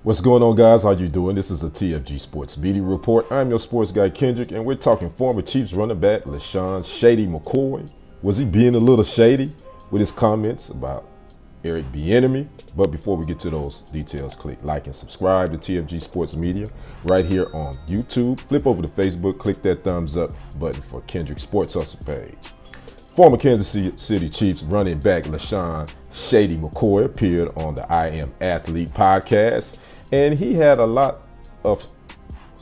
What's going on, guys? How you doing? This is a TFG Sports Media Report. I'm your sports guy, Kendrick, and we're talking former Chiefs running back LeSean Shady McCoy. Was he being a little shady with his comments about Eric Bieniemy? But before we get to those details, click like and subscribe to TFG Sports Media right here on YouTube. Flip over to Facebook, click that thumbs up button for Kendrick Sports Hustle page. Former Kansas City Chiefs running back LeSean Shady McCoy appeared on the I Am Athlete podcast, and he had a lot of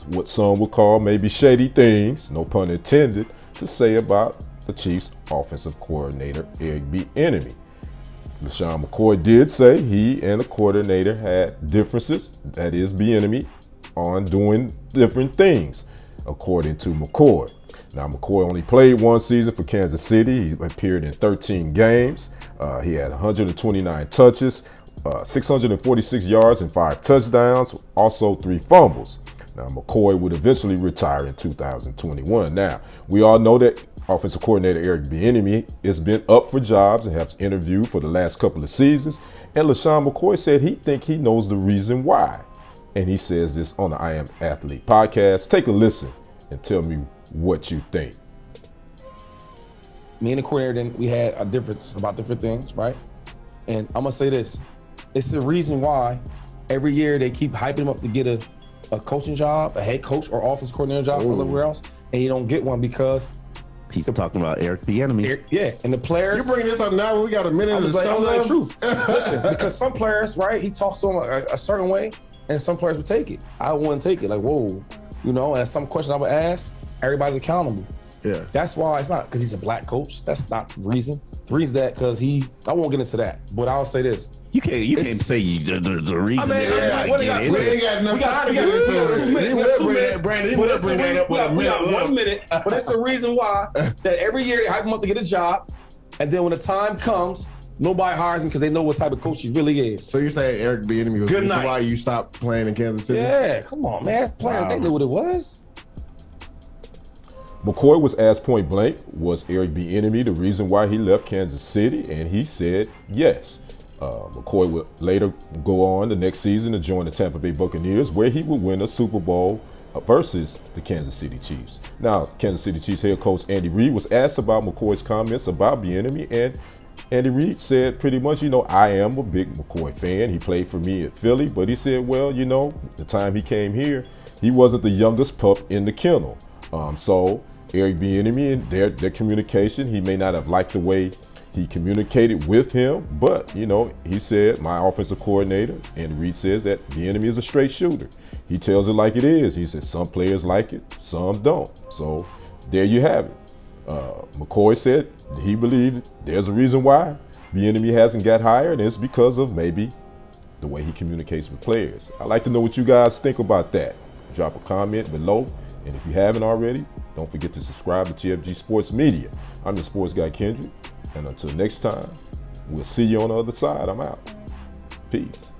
what some would call maybe shady things, no pun intended, to say about the Chiefs offensive coordinator Eric Bieniemy. LeSean McCoy did say he and the coordinator had differences, that is Bieniemy, on doing different things, according to McCoy. Now, McCoy only played one season for Kansas City. He appeared in 13 games. He had 129 touches, 646 yards, and 5 touchdowns, also 3 fumbles. Now, McCoy would eventually retire in 2021. Now, we all know that offensive coordinator Eric Bieniemy has been up for jobs and has interviewed for the last couple of seasons. And LeSean McCoy said he thinks he knows the reason why. And he says this on the I Am Athlete podcast. Take a listen and tell me what you think. Me and the coordinator, we had a difference about different things, right? And I'm gonna say this: it's the reason why every year they keep hyping him up to get a coaching job, a head coach or offense coordinator job for somewhere else, and you don't get one because he's talking about Eric Bieniemy. Yeah, and the players. You're bringing this up now when we got a minute to I'm show the truth. Listen, because some players, right? He talks to them a certain way, and some players would take it. I wouldn't take it. Like, whoa, and some question I would ask. Everybody's accountable. Yeah. That's why it's not because he's a black coach. That's not the reason. The reason that because I won't get into that, but I'll say this. You can't say the reason. We ain't got enough time to get into it. We'll bring that up with we got 1 minute, but it's the reason why that every year they hype him up to get a job, and then when the time comes, nobody hires him because they know what type of coach he really is. So you're saying Eric Bieniemy was the reason why you stopped playing in Kansas City? Yeah, come on, man. That's players. They knew what it was. McCoy was asked point blank, was Eric Bieniemy the reason why he left Kansas City? And he said yes. McCoy would later go on the next season to join the Tampa Bay Buccaneers, where he would win a Super Bowl versus the Kansas City Chiefs. Now, Kansas City Chiefs head coach Andy Reid was asked about McCoy's comments about Bieniemy, and Andy Reid said pretty much, I am a big McCoy fan. He played for me at Philly, but he said, well, the time he came here, he wasn't the youngest pup in the kennel. So Eric Bieniemy and their communication, he may not have liked the way he communicated with him, but he said, my offensive coordinator, and Reid says that Bieniemy is a straight shooter. He tells it like it is. He said some players like it, some don't. So there you have it. McCoy said he believed there's a reason why Bieniemy hasn't got hired, and it's because of maybe the way he communicates with players. I'd like to know what you guys think about that. Drop a comment below. And if you haven't already, don't forget to subscribe to TFG Sports Media. I'm your sports guy, Kendrick. And until next time, we'll see you on the other side. I'm out. Peace.